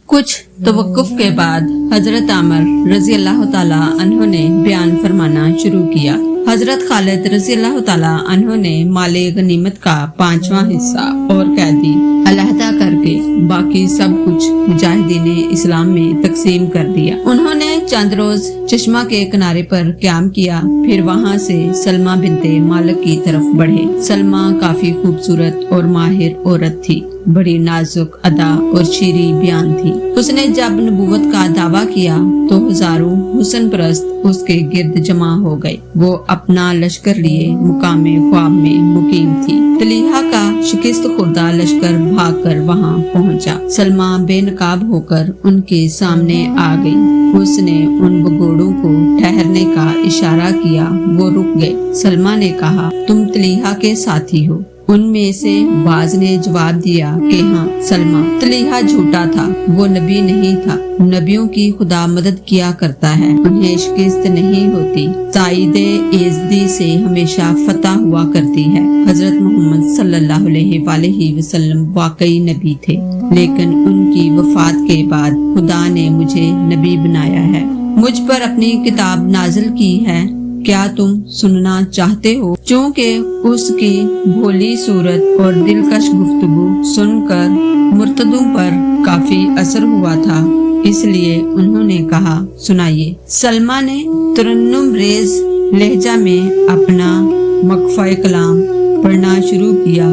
कुछ तवक्कुफ के बाद हजरत आमर रजी अल्लाह ताला अन्हो ने बयान फरमाना शुरू किया। हजरत खालिद रजी अल्लाह ताला अन्हो ने माले गनीमत का 5वां हिस्सा और कैदी अलहदा करके बाकी सब कुछ मुजाहिदीन इस्लाम में तकसीम कर दिया। उन्होंने चंद रोज चश्मा के किनारे पर क़याम किया, फिर वहाँ से सलमा बिनते मालिक की तरफ बढ़े। सलमा काफी खूबसूरत और माहिर औरत थी, बड़ी नाजुक अदा और शीरी बयान थी। उसने जब नबूवत का दावा किया तो हजारों हुस्न परस्त उसके गिर्द जमा हो गए। वो अपना लश्कर लिए मुकामे ख्वाब में मुकीम थी। तलीहा का शिकस्त खुर्दा लश्कर भागकर वहाँ पहुँचा। सलमा बेनकाब होकर उनके सामने आ गई। उसने उन बगोड़ों को ठहरने का इशारा किया, वो रुक गए। सलमा ने कहा, तुम तलीहा के साथी हो? उनमें से बाज ने जवाब दिया कि हाँ। सलमा, तलीहा झूठा था, वो नबी नहीं था। नबियों की खुदा मदद किया करता है, उन्हें शिकस्त नहीं होती। ताईदे एज़दी से हमेशा फतह हुआ करती है। हजरत मोहम्मद सल्लल्लाहु अलैहि वसल्लम वाकई नबी थे, लेकिन उनकी वफात के बाद खुदा ने मुझे नबी बनाया है। मुझ पर अपनी किताब नाजिल की है, क्या तुम सुनना चाहते हो? चूँकि उसकी भोली सूरत और दिलकश गुफ्तगू सुनकर मुर्तदों पर काफी असर हुआ था, इसलिए उन्होंने कहा, सुनाइए। सलमा ने तरन्नुम रेज लहजा में अपना मकफ़ा कलाम पढ़ना शुरू किया।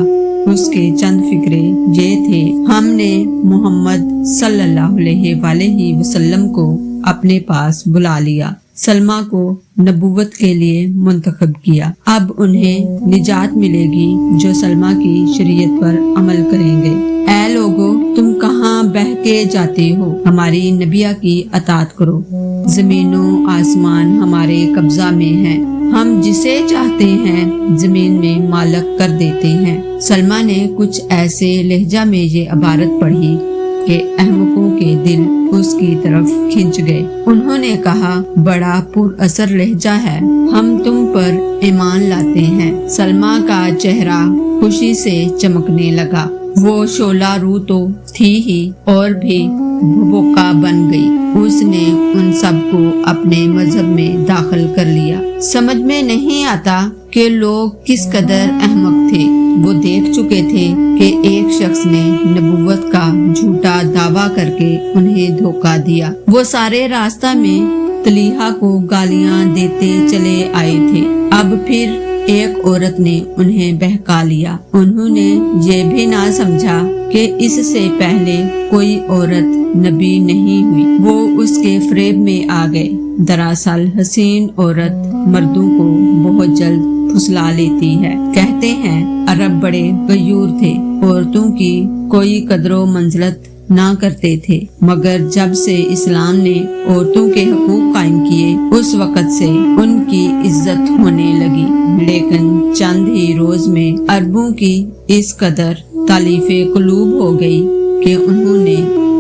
उसके चंद फिक्रे ये थे, हमने मोहम्मद सल्लल्लाहु अलैहि वसल्लम को अपने पास बुला लिया, सलमा को नबूवत के लिए मुंतखब किया। अब उन्हें निजात मिलेगी जो सलमा की शरीयत पर अमल करेंगे। ऐ लोगो, तुम कहाँ बह के जाते हो? हमारी नबिया की अतात करो। जमीनों आसमान हमारे कब्जा में है, हम जिसे चाहते हैं जमीन में मालक कर देते हैं। सलमा ने कुछ ऐसे लहजा में ये इबारत पढ़ी कि अहमकों के दिल उसकी तरफ खिंच गए। उन्होंने कहा, बड़ा पुर असर लहजा है, हम तुम पर ईमान लाते हैं। सलमा का चेहरा खुशी से चमकने लगा। वो शोला रू तो थी ही और भी भुबोका बन गई। उसने उन सबको अपने मजहब में दाखिल कर लिया। समझ में नहीं आता कि लोग किस कदर अहमक थे। वो देख चुके थे कि एक शख्स ने नबूवत का झूठा दावा करके उन्हें धोखा दिया। वो सारे रास्ता में तलीहा को गालियां देते चले आए थे। अब फिर एक औरत ने उन्हें बहका लिया। उन्होंने ये भी ना समझा कि इससे पहले कोई औरत नबी नहीं हुई। वो उसके फरेब में आ गए। दरअसल हसीन औरत मर्दों को बहुत जल्द फुसला लेती है। कहते हैं अरब बड़े गयूर थे, औरतों की कोई कदरो मंजिलत ना करते थे, मगर जब से इस्लाम ने औरतों के हकूक कायम किए उस वक़्त से उनकी इज्जत होने लगी। लेकिन चंद ही रोज में अरबों की इस कदर तालीफे कुलूब हो गई कि उन्होंने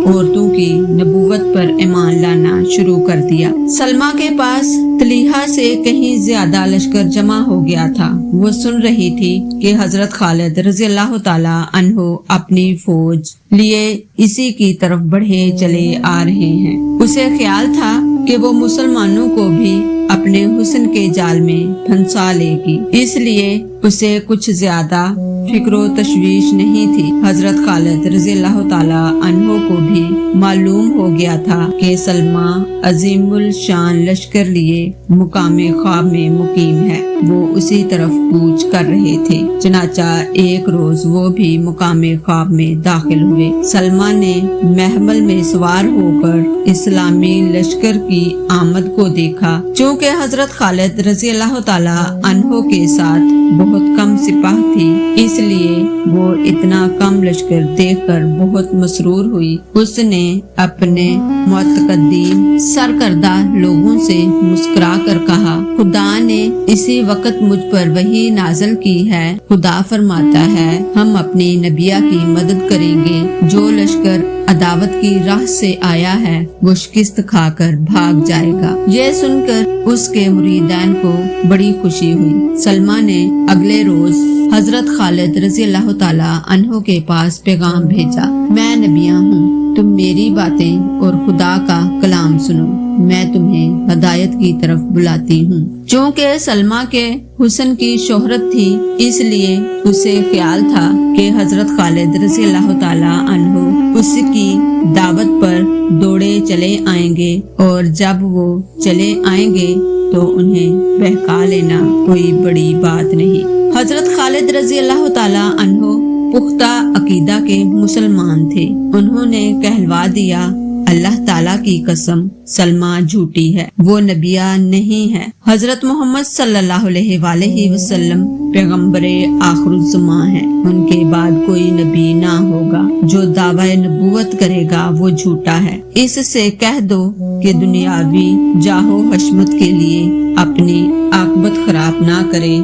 औरतों की नबूवत पर ईमान लाना शुरू कर दिया। सलमा के पास तलीहा से कहीं ज्यादा लश्कर जमा हो गया था। वो सुन रही थी कि हजरत खालिद रज़ी अल्लाह ताला अन्हो अपनी फौज लिए इसी की तरफ बढ़े चले आ रहे हैं। उसे ख्याल था कि वो मुसलमानों को भी अपने हुस्न के जाल में फंसा लेगी, इसलिए उसे कुछ ज्यादा फिक्रो तशवीश नहीं थी। हजरत खालिद रज़ी अल्लाह ताला अन्हो को भी मालूम हो गया था कि सलमा अजीमुल शान लश्कर लिए मुकामे ख्वाब में मुकीम है। वो उसी तरफ कूच कर रहे थे। चनाचा एक रोज वो भी मुकामे ख्वाब में दाखिल हुए। सलमा ने महमल में सवार होकर इस्लामी लश्कर की आमद को देखा। चूँकि हजरत खालिद रज़ी अल्लाह ताला अन्हो के साथ बहुत कम सिपाह थी, इसलिए वो इतना कम लश्कर देखकर बहुत मसरूर हुई। उसने अपने मुतकद्दीम सरकर्दा लोगों से मुस्कुरा कर कहा, खुदा ने इसी वक्त मुझ पर वही नाज़िल की है। खुदा फरमाता है, हम अपनी नबिया की मदद करेंगे। जो लश्कर अदावत की राह से आया है वो शिकस्त खाकर भाग जाएगा। ये सुनकर उसके मुरीदान को बड़ी खुशी हुई। सलमा ने अगले रोज हजरत खालिद रज़ी अल्लाह ताला अन्हो के पास पैगाम भेजा, मैं नबिया हूँ, تم میری باتیں اور خدا کا کلام سنو، میں تمہیں ہدایت کی طرف بلاتی ہوں۔ چونکہ سلمہ کے حسن کی شہرت تھی، اس لیے اسے خیال تھا کہ حضرت خالد رضی اللہ تعالیٰ عنہ اس کی دعوت پر دوڑے چلے آئیں گے، اور جب وہ چلے آئیں گے تو انہیں بہکا لینا کوئی بڑی بات نہیں۔ حضرت خالد رضی اللہ تعالیٰ عنہ پختہ عقیدہ کے مسلمان تھے۔ انہوں نے کہلوا دیا، اللہ تعالیٰ کی قسم، سلمہ جھوٹی ہے، وہ نبیہ نہیں ہے۔ حضرت محمد صلی اللہ علیہ وآلہ وسلم پیغمبر آخر الزمان ہیں، ان کے بعد کوئی نبی نہ ہوگا۔ جو دعوی نبوت کرے گا وہ جھوٹا ہے۔ اس سے کہہ دو کہ دنیاوی جاہ و حشمت کے لیے اپنی عاقبت خراب نہ کرے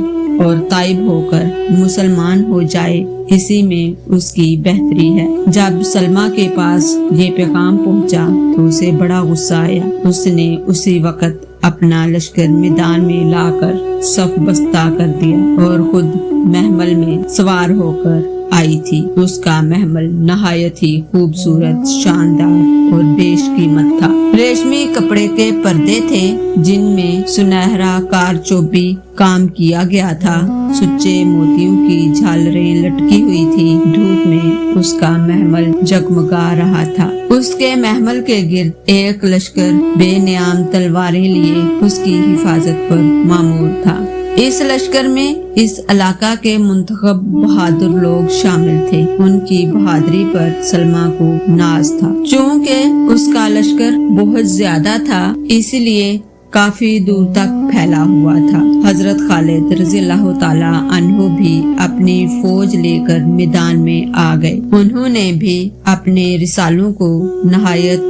اور تائب ہو کر مسلمان ہو جائے، اسی میں اس کی بہتری ہے۔ جب سلمہ کے پاس یہ پیغام پہنچا تو اسے بڑا غصہ آیا۔ اس نے اسی وقت اپنا لشکر میدان میں لا کر صف بستہ کر دیا اور خود محمل میں سوار ہو کر آئی تھی۔ اس کا محمل نہایت ہی خوبصورت، شاندار اور بیش قیمت تھا۔ ریشمی کپڑے کے پردے تھے جن میں سنہرا کارچوبی کام کیا گیا تھا۔ سچے موتیوں کی جھالریں لٹکی ہوئی تھی۔ دھوپ میں اس کا محمل جگمگا رہا تھا۔ اس کے محمل کے گرد ایک لشکر بے نیام تلواریں لیے اس کی حفاظت پر مامور تھا۔ اس لشکر میں اس علاقہ کے منتخب بہادر لوگ شامل تھے۔ ان کی بہادری پر سلمہ کو ناز تھا۔ چونکہ اس کا لشکر بہت زیادہ تھا، اس لیے کافی دور تک پھیلا ہوا تھا۔ حضرت خالد رضی اللہ تعالیٰ عنہ بھی اپنی فوج لے کر میدان میں آ گئے۔ انہوں نے بھی اپنے رسالوں کو نہایت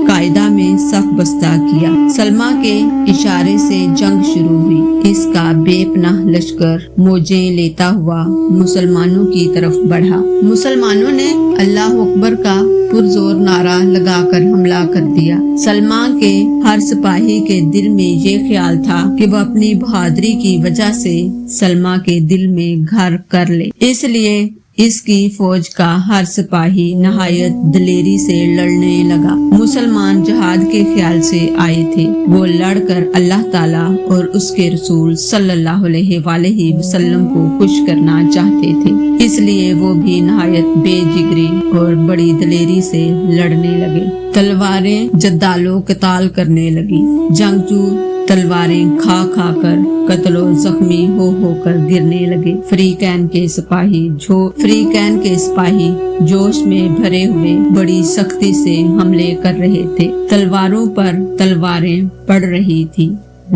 قاعدہ میں صف بستہ کیا۔ سلمہ کے اشارے سے جنگ شروع ہوئی۔ اس کا بے پناہ لشکر موجیں لیتا ہوا مسلمانوں کی طرف بڑھا۔ مسلمانوں نے اللہ اکبر کا پرزور نعرہ لگا کر حملہ کر دیا۔ سلمہ کے ہر سپاہی کے دل میں یہ خیال تھا کہ وہ اپنی بہادری کی وجہ سے سلمہ کے دل میں گھر کر لے، اس لیے اس کی فوج کا ہر سپاہی نہایت دلیری سے لڑنے لگا۔ مسلمان جہاد کے خیال سے آئے تھے۔ وہ لڑ کر اللہ تعالیٰ اور اس کے رسول صلی اللہ علیہ وآلہ وسلم کو خوش کرنا چاہتے تھے، اس لیے وہ بھی نہایت بے جگری اور بڑی دلیری سے لڑنے لگے۔ تلواریں جدال و قتال کرنے لگی۔ جنگجو تلواریں کھا کھا کر قتل و زخمی ہو کر گرنے لگے۔ فریقین کے سپاہی جوش میں بھرے ہوئے بڑی سختی سے حملے کر رہے تھے۔ تلواروں پر تلواریں پڑ رہی تھی،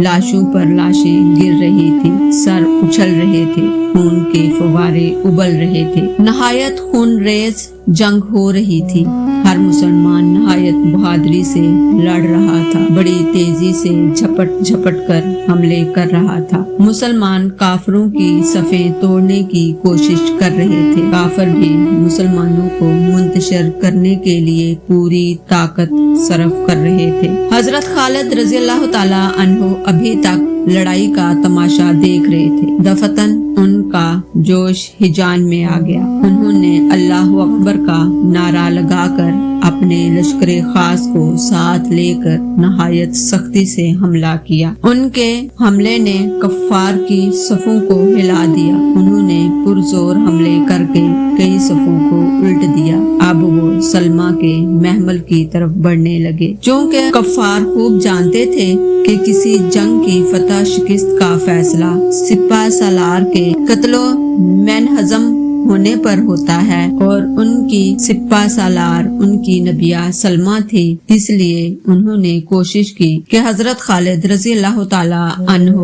لاشوں پر لاشیں گر رہی تھی، سر اچھل رہے تھے، خون کے فوارے ابل رہے تھے۔ نہایت خون ریز جنگ ہو رہی تھی۔ ہر مسلمان نہایت بہادری سے لڑ رہا تھا، بڑی تیزی سے جھپٹ کر حملے کر رہا تھا۔ مسلمان کافروں کی صفیں توڑنے کی کوشش کر رہے تھے۔ کافر بھی مسلمانوں کو منتشر کرنے کے لیے پوری طاقت صرف کر رہے تھے۔ حضرت خالد رضی اللہ تعالیٰ عنہ ابھی تک لڑائی کا تماشا دیکھ رہے تھے۔ دفتن ان کا جوش ہجان میں آ گیا۔ انہوں نے اللہ اکبر کا نعرہ لگا کر اپنے لشکر خاص کو ساتھ لے کر نہایت سختی سے حملہ کیا۔ ان کے حملے نے کفار کی صفوں کو ہلا دیا۔ انہوں نے پرزور حملے کر کے کئی صفوں کو الٹ دیا۔ اب وہ سلمہ کے محمل کی طرف بڑھنے لگے۔ چونکہ کفار خوب جانتے تھے کہ کسی جنگ کی فتح شکست کا فیصلہ سپہ سالار کے قتل و منہزم ہونے پر ہوتا ہے، اور ان کی سپہ سالار ان کی نبیہ سلمہ تھی۔ اس لیے انہوں نے کوشش کی کہ حضرت خالد رضی اللہ تعالیٰ عنہ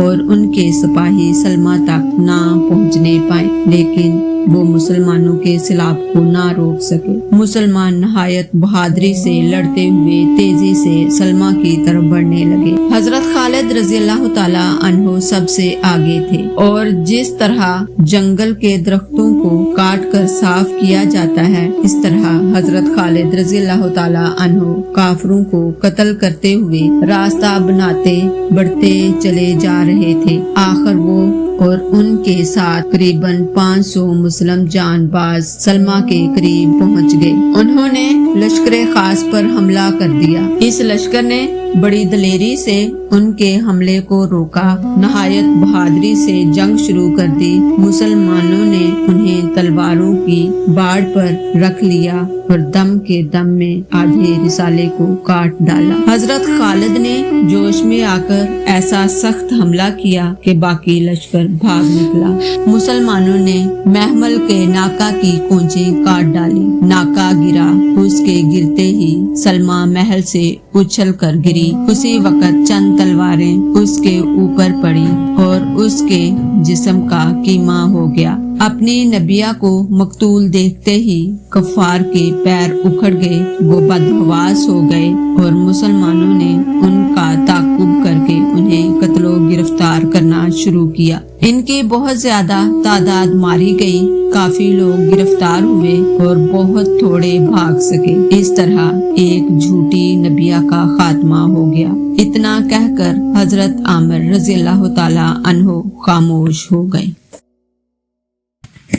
اور ان کے سپاہی سلمہ تک نہ پہنچنے پائیں، لیکن وہ مسلمانوں کے سیلاب کو نہ روک سکے۔ مسلمان نہایت بہادری سے لڑتے ہوئے تیزی سے سلمہ کی طرف بڑھنے لگے۔ حضرت خالد رضی اللہ تعالیٰ عنہ سب سے آگے تھے، اور جس طرح جنگل کے درختوں کو کاٹ کر صاف کیا جاتا ہے، اس طرح حضرت خالد رضی اللہ تعالیٰ عنہ کافروں کو قتل کرتے ہوئے راستہ بناتے بڑھتے چلے جا رہے تھے۔ آخر وہ اور ان کے ساتھ قریباً 500 مسلم جان باز سلما کے قریب پہنچ گئے۔ انہوں نے لشکر خاص پر حملہ کر دیا۔ اس لشکر نے بڑی دلیری سے ان کے حملے کو روکا، نہایت بہادری سے جنگ شروع کر دی۔ مسلمانوں نے انہیں تلواروں کی باڑ پر رکھ لیا اور دم کے دم میں آدھے رسالے کو کاٹ ڈالا۔ حضرت خالد نے جوش میں آ کر ایسا سخت حملہ کیا کہ باقی لشکر بھاگ نکلا۔ مسلمانوں نے محمل کے ناکا کی کونچی کاٹ ڈالی، ناکا گرا، اس کے گرتے ہی سلما محل سے اچھل کر گری۔ اسی وقت چند تلواریں اس کے اوپر پڑی اور اس کے جسم کا کیما ہو گیا۔ اپنی نبیہ کو مقتول دیکھتے ہی کفار کے پیر اکھڑ گئے، وہ بدحواس ہو گئے اور مسلمانوں نے ان کا تعاقب کر کے انہیں قتل و گرفتار کرنا شروع کیا۔ ان کی بہت زیادہ تعداد ماری گئی، کافی لوگ گرفتار ہوئے اور بہت تھوڑے بھاگ سکے۔ اس طرح ایک جھوٹی نبیہ کا خاتمہ ہو گیا۔ اتنا کہہ کر حضرت عامر رضی اللہ تعالی عنہ خاموش ہو گئے۔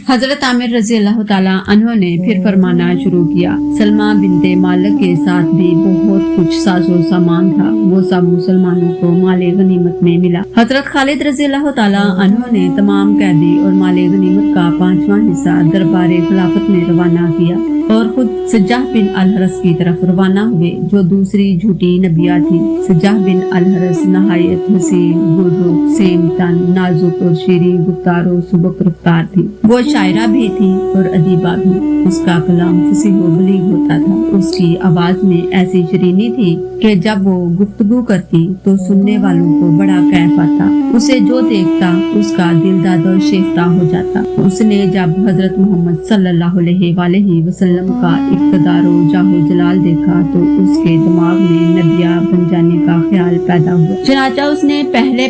حضرت عامر رضی اللہ تعالیٰ عنہ نے پھر فرمانا شروع کیا، سلمہ بنت مالک کے ساتھ بھی بہت کچھ ساز و سامان تھا، وہ سب مسلمانوں کو مال غنیمت میں ملا۔ حضرت خالد رضی اللہ تعالیٰ عنہ نے تمام قیدی اور مال غنیمت کا 5واں حصہ دربار خلافت میں روانہ کیا اور خود سجاح بن الحرث کی طرف روانہ ہوئے، جو دوسری جھوٹی نبیہ تھی۔ سجاح بن الحرث نہایت حسین، گلرخ، سیم تن، نازک اور شیریں گفتار و سبک رفتار تھی۔ وہ شاعرہ بھی تھی اور ادیبہ بھی۔ اس کا کلام فصیح و بلیغ ہوتا تھا۔ اس کی آواز میں ایسی شرینی تھی کہ جب وہ گفتگو کرتی تو سننے والوں کو بڑا کیف آتا۔ اسے جو دیکھتا اس کا دل داد و شیفتہ ہو جاتا۔ اس نے جب حضرت محمد صلی اللہ علیہ وآلہ وسلم کا اقتدار و جاہ و جلال دیکھا تو اس کے دماغ میں نبیہ بن جانے کا خیال پیدا ہوا۔ چنانچہ اس نے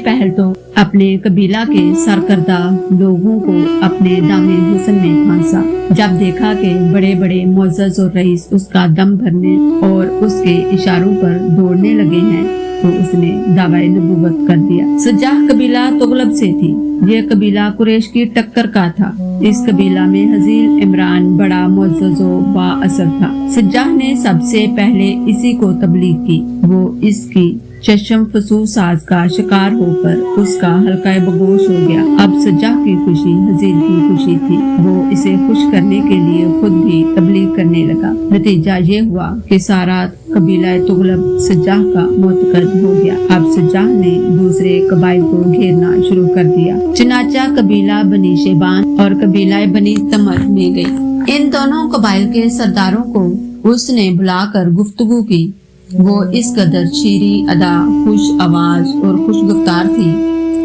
پہل تو اپنے قبیلہ کے سرکردہ لوگوں کو اپنے دامِ حسن میں پھانسا۔ جب دیکھا کہ بڑے بڑے معزز اور رئیس اس کا دم بھرنے اور اس کے اشاروں پر دوڑنے لگے ہیں تو اس نے دعوی نبوت کر دیا۔ سجاح قبیلہ تغلب سے تھی۔ یہ قبیلہ قریش کی ٹکر کا تھا۔ اس قبیلہ میں حزیل عمران بڑا معزز و با اثر تھا۔ سجاح نے سب سے پہلے اسی کو تبلیغ کی۔ وہ اس کی چشم فسو ساز کا شکار ہو کر اس کا حلقہ بگوش ہو گیا۔ اب سجاح کی خوشی حزیل کی خوشی تھی۔ وہ اسے خوش کرنے کے لیے خود بھی تبلیغ کرنے لگا۔ نتیجہ یہ ہوا کہ سارا قبیلہ تغلب سجاح کا معتقد ہو گیا۔ اب سجاح نے دوسرے قبائل کو گھیرنا شروع کر دیا۔ چنانچہ قبیلہ بنی شیبان اور قبیلہ بنی تمر میں گئی۔ ان دونوں قبائل کے سرداروں کو اس نے بلا کر گفتگو کی۔ وہ اس قدر شیریں ادا، خوش آواز اور خوش گفتار تھی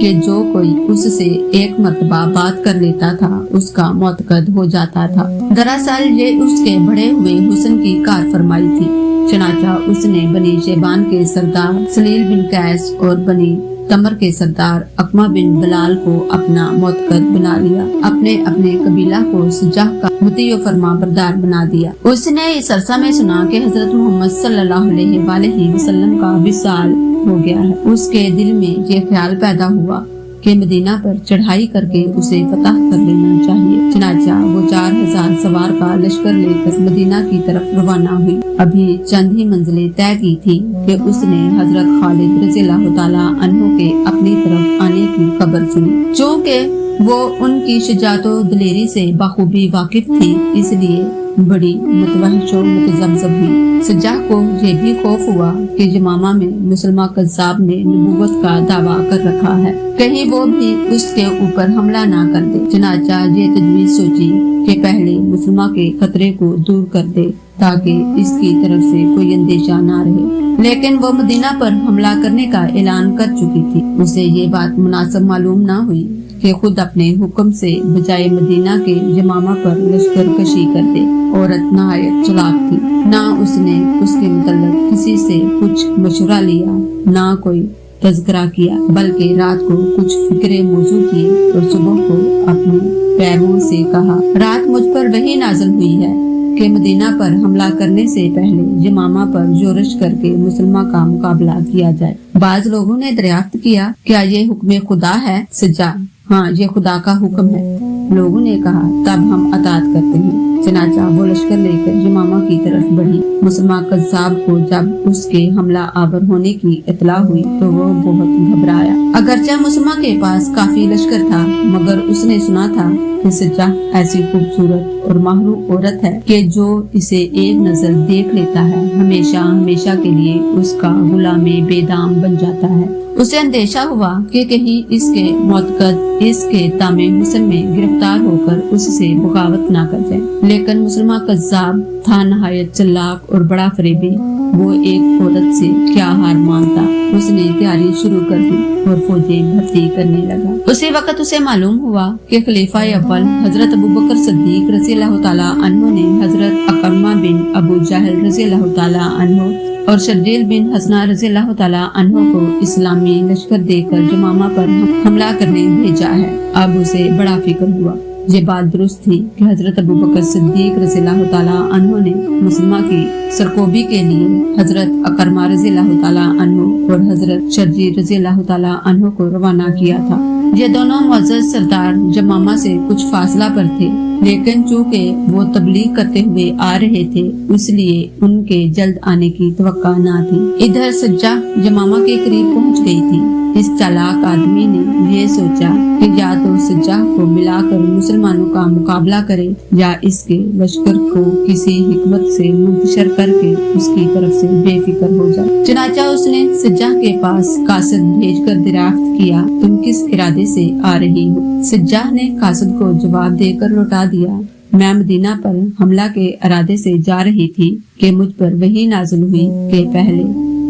کہ جو کوئی اس سے ایک مرتبہ بات کر لیتا تھا اس کا معتقد ہو جاتا تھا۔ دراصل یہ اس کے بڑھے ہوئے حسن کی کار فرمائی تھی۔ چنانچہ اس نے بنی شیبان کے سردار سلیل بن قیس اور بنی تمر کے سردار اقمہ بن بلال کو اپنا معتقد بنا لیا۔ اپنے قبیلہ کو سجاح کا مطیع و فرما بردار بنا دیا۔ اس نے اس عرصہ میں سنا کہ حضرت محمد صلی اللہ علیہ وآلہ وسلم کا وصال ہو گیا ہے۔ اس کے دل میں یہ خیال پیدا ہوا کہ مدینہ پر چڑھائی کر کے اسے فتح کر لینا چاہیے۔ چنانچہ وہ 4000 سوار کا لشکر لے کر مدینہ کی طرف روانہ ہوئی۔ ابھی چند ہی منزلیں طے کی تھی کہ اس نے حضرت خالد رضی اللہ تعالیٰ عنہ کے اپنی طرف آنے کی خبر سنی۔ چونکہ وہ ان کی شجاعت و دلیری سے بخوبی واقف تھی، اس لیے بڑی متوحش و متذبذب ہوئی۔ سجاح کو یہ بھی خوف ہوا کہ یمامہ میں مسلمہ قذاب نے نبوت کا دعویٰ کر رکھا ہے، کہیں وہ بھی اس کے اوپر حملہ نہ کر دے۔ چنانچہ یہ تجویز سوچی کہ پہلے مسلمہ کے خطرے کو دور کر دے تاکہ اس کی طرف سے کوئی اندیشہ نہ رہے۔ لیکن وہ مدینہ پر حملہ کرنے کا اعلان کر چکی تھی۔ اسے یہ بات مناسب معلوم نہ ہوئی کہ خود اپنے حکم سے بجائے مدینہ کے یمامہ پر لشکر کشی کر دے۔ عورت نہایت چلاک تھی، نہ اس نے اس کے متعلق کسی سے کچھ مشورہ لیا، نہ کوئی تذکرہ کیا، بلکہ رات کو کچھ فکرے موضوع کیے اور صبح کو اپنے پیروں سے کہا، رات مجھ پر وحی نازل ہوئی ہے کہ مدینہ پر حملہ کرنے سے پہلے یمامہ پر یورش کر کے مسلمہ کا مقابلہ کیا جائے۔ بعض لوگوں نے دریافت کیا، کیا یہ حکم خدا ہے؟ سجاح हाँ, ये खुदा का हुक्म है। लोगों ने कहा, तब हम अतात करते हैं। चनाचा वो लश्कर लेकर यमामा की तरफ बढ़ी। मुसलमान कज़्ज़ाब को जब उसके हमला आवर होने की इत्तला हुई तो वो बहुत घबराया। अगरचे मुसलमान के पास काफी लश्कर था, मगर उसने सुना था कि सज्जा ऐसी खूबसूरत और महरूम औरत है कि जो इसे एक नजर देख लेता है हमेशा हमेशा के लिए उसका गुलामे बेदाम बन जाता है। उसे अंदेशा हुआ कि कहीं इसके मोतकद इसके तामे हुस्न में गिरफ्तार होकर उससे बगावत ना कर जाए। लेकिन मुसलमान कज़्ज़ाब था नहायत चालाक और बड़ा फरेबी। वो एक औरत से क्या हार मानता। उसने तैयारी शुरू कर दी और फौजें भर्ती करने लगा। उसी वक्त उसे मालूम हुआ कि खलीफा अव्वल हजरत अबू बकर सिद्दीक रज़ियल्लाहु ताला अन्हु ने हजरत अकरमा बिन अबू जहल रज़ियल्लाहु ताला अन्हु और शर्जील बिन हसना रज़ियल्लाहु ताला अन्हु को इस्लामी लश्कर देकर यमामा पर हमला करने भेजा है। अब उसे बड़ा फिक्र हुआ। ये बात दुरुस्त थी कि हजरत अबू बकर सिद्दीक रज़ियल्लाहु ताला अन्हु ने मुसलमान की सरकोबी के लिए हजरत अकरमा रज़ियल्लाहु ताला अन्हु और हजरत शर्जील रज़ियल्लाहु ताला अन्हु को रवाना किया था। ये दोनों मुअज़्ज़ज़ सरदार यमामा से कुछ फासला पर थे, लेकिन चूँकि वो तबलीग करते हुए आ रहे थे इसलिए उनके जल्द आने की तवक्का न थी। इधर सज्जा यमामा के करीब पहुँच गई थी। इस चालाक आदमी ने ये सोचा कि या तो सज्जा को मिलाकर मुसलमानों का मुकाबला करे या इसके लश्कर को किसी हिकमत से मुंतशर करके उसकी तरफ से बेफिक्र हो जाए। चनाचा उसने सज्जा के पास कासिद भेजकर दरियाफ्त किया, तुम किस इरादे से आ रही हो? सज्जा ने कासिद को जवाब देकर लौटा दिया, मैं मदीना पर हमला के इरादे से जा रही थी कि मुझ पर वही नाज़िल हुई कि पहले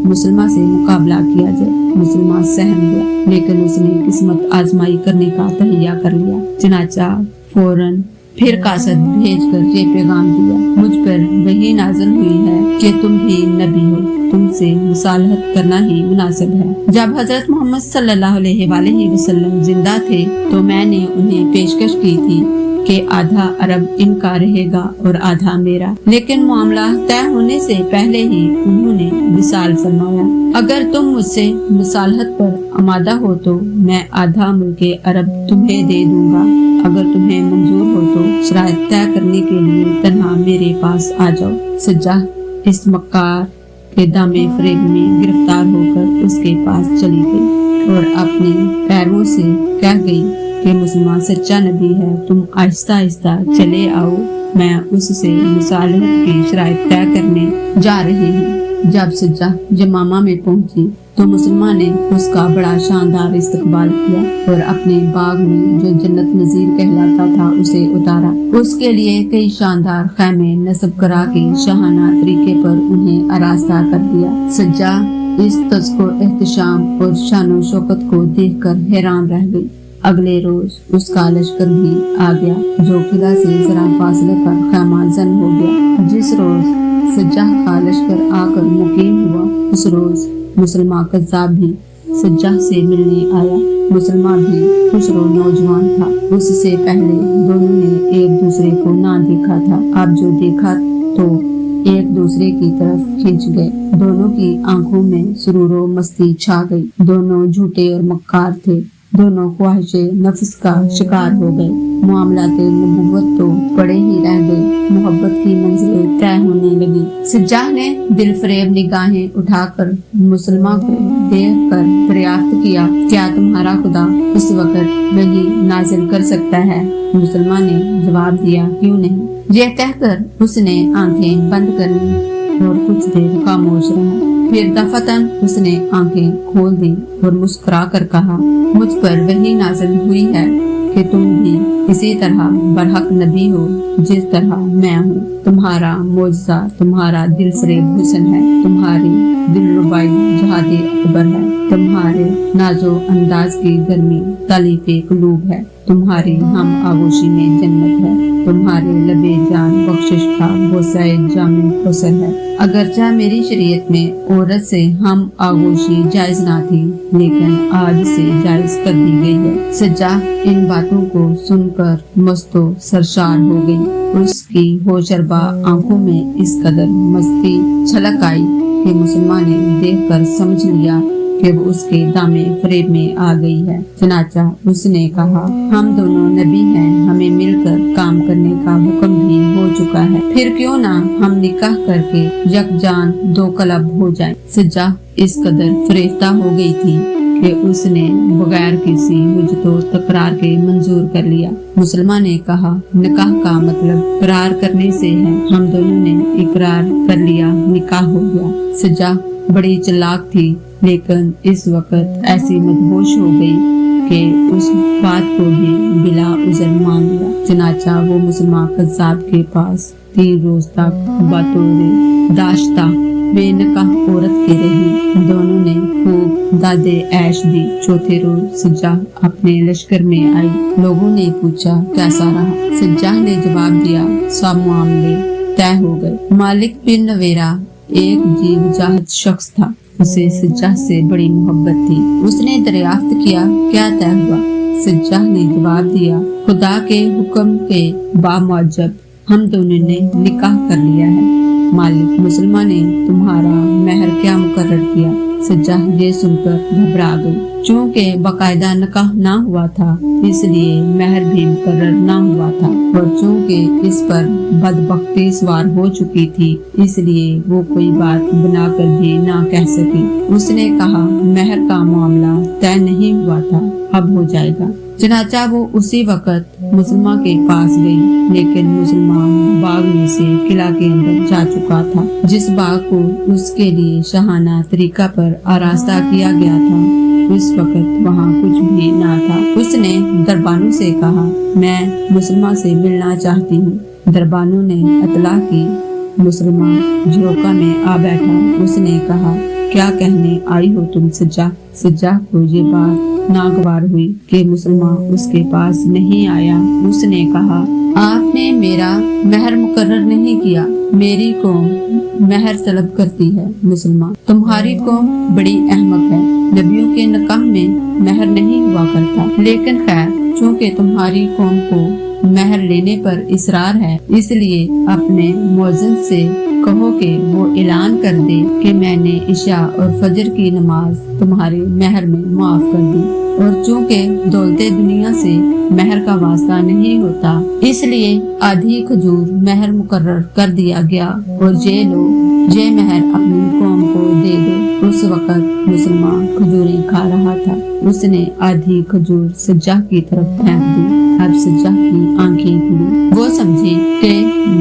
मुसलमान से मुकाबला किया जाए। मुसलमान सहम गया, लेकिन उसने किस्मत आजमाई करने का तहैया कर लिया। चनाचा फौरन फिर कासिद भेजकर ये पैगाम दिया, मुझ पर वही नाज़िल हुई है कि तुम भी नबी हो, तुमसे मुसालहत करना ही मुनासिब है। जब हजरत मोहम्मद सल्लल्लाहु अलैहि वसल्लम जिंदा थे तो मैंने उन्हें पेशकश की थी कि आधा अरब इनका रहेगा और आधा मेरा, लेकिन मामला तय होने से पहले ही उन्होंने विसाल फरमाया, अगर तुम मुझसे मुसालहत पर आमादा हो तो मैं आधा मुल्के अरब तुम्हें दे दूंगा। अगर तुम्हें मंजूर हो तो शराइत तय करने के लिए तन्हा मेरे पास आ जाओ। सज्जा इस मक्कार के दामे फरेब में गिरफ्तार होकर उसके पास चली गई और अपने पैरों से कह गई कि मुसलमान सच्चा नबी है, तुम आहिस्ता आहिस्ता चले आओ, मैं उससे मुसालहत की शराइत तय करने जा रही हूँ। जब सज्जा यमामा में पहुंची तो मुसलमान ने उसका बड़ा शानदार इस्तकबाल किया और अपने बाग में जो जन्नत नजीर कहलाता था उसे उतारा। उसके लिए कई शानदार खैमे नस्ब करा के शाहाना तरीके पर उन्हें आरास्ता कर दिया। सज्जा इस तज़्को एहतशाम और शानो शौकत को देखकर हैरान रह गई। अगले रोज उसका लश्कर भी आ गया जो किला से जरा फासले पर खैमा जन हो गया। जिस रोज सज्जा का लश्कर आकर मुकीम हुआ उस रोज मुसलमान कज़्ज़ाब भी सज्जा से मिलने आया। मुसलमान भी खुशरो नौजवान था। उससे पहले दोनों ने एक दूसरे को ना देखा था, अब जो देखा तो एक दूसरे की तरफ खिंच गए। दोनों की आंखों में सुरूरो मस्ती छा गई। दोनों झूठे और मक्कार थे। दोनों ख्वाहिशे नफ्स का शिकार हो गए। मामलाते नबुव्वत तो पड़े ही रह गए। मोहब्बत की मंजिलें तय होने लगी। सज्जाह ने दिल फरेब निगाहें उठाकर मुसलमान को देख कर दरियाफ्त किया, क्या तुम्हारा खुदा उस वक्त वही नाजिल कर सकता है? मुसलमान ने जवाब दिया, क्यों नहीं। यह कहकर उसने आंखें बंद कर ली और कुछ देर खामोश रहा। फिर दफातन उसने आंखें खोल दी और मुस्कुरा कर कहा, मुझ पर वही नाज़िल हुई है कि तुम भी इसी तरह बरहक नबी हो जिस तरह मैं हूँ। तुम्हारा मौजज़ा तुम्हारा दिल फरेब हुस्न है, तुम्हारी दिलरुबाई जहादे अकबर है, तुम्हारे नाजो अंदाज की गर्मी तालीफे कुलूब है, तुम्हारी हम आगोशी में जन्नत है, तुम्हारे लबे जान बख्शिश का बोसाए जामिन कौसर है। अगरचा मेरी शरीयत में औरत से हम आगोशी जायज ना थी, लेकिन आज से जायज कर दी गई है। सज्जा इन बातों को सुनकर मस्तो सरशार हो गई। उसकी होशरबा आंखों में इस कदर मस्ती छलक आई कि मुसलमान ने देखकर समझ लिया कि वो उसके दामे फरेब में आ गई है। चनाचा उसने कहा, हम दोनों नबी हैं, हमें मिलकर काम करने का हुक्म भी हो चुका है, फिर क्यों ना हम निकाह करके यकजान दो कलब हो जाएं। सज्जा इस कदर फरेफ्ता हो गई थी कि उसने बगैर किसी हुज्जत तकरार के मंजूर कर लिया। मुसलमान ने कहा, निकाह का मतलब इकरार करने से है, हम दोनों ने इकरार कर लिया, निकाह हो गया। सज्जा बड़ी चालाक थी, लेकिन इस वक्त ऐसी मदहोश हो गई कि उस बात को भी बिला उज़र मान लिया। चनाचा वो मुसलमान कज़्ज़ाब के पास 3 रोज तक बतौर दाश्ता बेनकाह औरत की रही। दोनों ने खूब दादे ऐश दी। चौथे रोज सज्जा अपने लश्कर में आई। लोगों ने पूछा, कैसा रहा? सज्जा ने जवाब दिया, सब मामले तय हो गए। मालिक बिन नवेरा एक जीव जाहत शख्स था, उसे सज्जा से बड़ी मोहब्बत थी। उसने दरियाफ्त किया, क्या तय हुआ? सज्जा ने जवाब दिया, खुदा के हुक्म के बामुअज्जब हम दोनों ने निकाह कर लिया है। मालिक, मुसलमान ने तुम्हारा महर क्या मुकर्रर किया? सज्जा ये सुनकर घबरा गई। चूँकि बाकायदा निकाह ना हुआ था, इसलिए महर भी मुकर्रर ना हुआ था, और चूँकि इस पर बदबख्ती सवार हो चुकी थी, इसलिए वो कोई बात बनाकर भी ना कह सकी। उसने कहा, महर का मामला तय नहीं हुआ था, अब हो जाएगा। चनाचा वो उसी वक्त मुसलमान के पास गई, लेकिन मुसलमान बाग में से किला के अंदर जा चुका था। जिस बाग को उसके लिए शाहाना तरीका पर आरास्ता किया गया था, उस वक्त वहाँ कुछ भी ना था। उसने दरबानों से कहा, मैं मुसलमान से मिलना चाहती हूँ। दरबानों ने इतला की। मुसलमान झरोका में आ बैठा। उसने कहा, क्या कहने आई हो तुम सज्जा? सज्जा को ये बात नागवार हुई कि मुसलमान उसके पास नहीं आया। उसने कहा, आपने मेरा महर मुकर्रर नहीं किया, मेरी कौम महर तलब करती है। मुसलमान, तुम्हारी कौम बड़ी अहमक है, नबियों के निकाह में महर नहीं हुआ करता। लेकिन खैर, चूँकि तुम्हारी कौम को महर लेने पर इसरार है, इसलिए अपने मुअज्जिन से कहो कि वो ऐलान कर दे कि मैंने इशा और फजर की नमाज तुम्हारे महर में माफ कर दी। और चूँकि दौलते दुनिया से महर का वास्ता नहीं होता, इसलिए आधी खजूर महर मुकर्रर कर दिया गया, और ये लो, ये महर अपनी कौम को दे दो। उस वक्त मुसलमान खजूरें खा रहा था। उसने आधी खजूर सज्जा की तरफ फेंक दी। अब सज्जा की आंखें खुली। वो समझी कि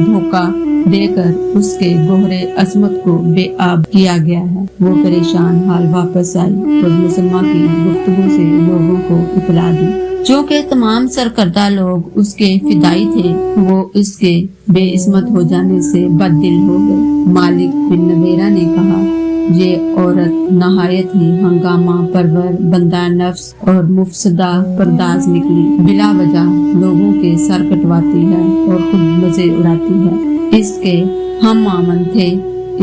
धोखा देकर उसके गोहरे असमत को बेआब किया गया है। वो परेशान हाल वापस आई और मुसलमान की गुफ्तगू से लोगों को इतला दी। जो कि तमाम सरकर्दा लोग उसके फिदाई थे, वो इसके बेइस्मत हो जाने से बददिल हो गए। मालिक बिन नवेरा ने कहा, ये औरत नहायत ही हंगामा परवर, बंदा नफ्स और मुफसदा परदाज निकली। बिला वजह लोगों के सर कटवाती है और खुद मजे उड़ाती है। इसके हम मामन थे,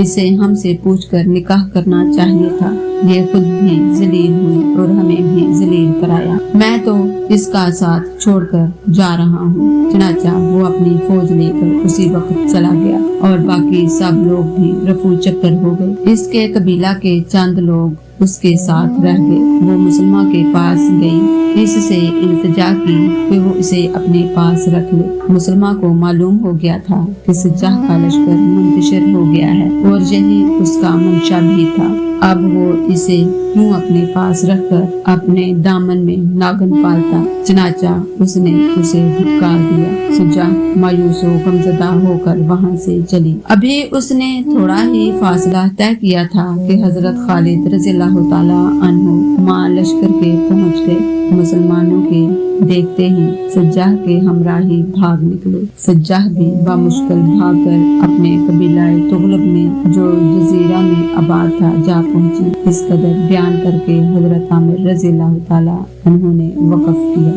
इसे हमसे पूछकर निकाह करना चाहिए था। ये खुद भी जलील हुई और हमें भी जलील कराया। मैं तो इसका साथ छोड़कर जा रहा हूँ। चनाचा वो अपनी फौज लेकर उसी वक्त चला गया और बाकी सब लोग भी रफू चक्कर हो गए। इसके कबीला के चंद लोग उसके साथ रह गए। वो मुसलमान के पास गई, इससे इल्तिजा की कि वो इसे अपने पास रख ले। मुसलमान को मालूम हो गया था कि सज्जा का लश्कर मुंतशिर हो गया है और यही उसका मंशा भी था। अब वो इसे क्यों अपने पास रखकर अपने दामन में नागन पालता। चनाचा उसने उसे धुतकार दिया। सज्जा मायूस हो गमज़दा होकर वहाँ से चली। अभी उसने थोड़ा ही फासला तय किया था कि हजरत खालिद रज़ियल्लाहु ताला अन्हु मां लश्कर के पहुँच गए। मुसलमानों के देखते ही सज्जाह के हमराही भाग निकले। सज्जाह भी बामुश्किल भागकर अपने कबीलाए तुगलक में जो जजीरा में आबाद था जा पहुंची। इस कदर बयान करके हजरत आमिर रज़ियल्लाहु ताला अन्हु ने वक़्फ़ किया।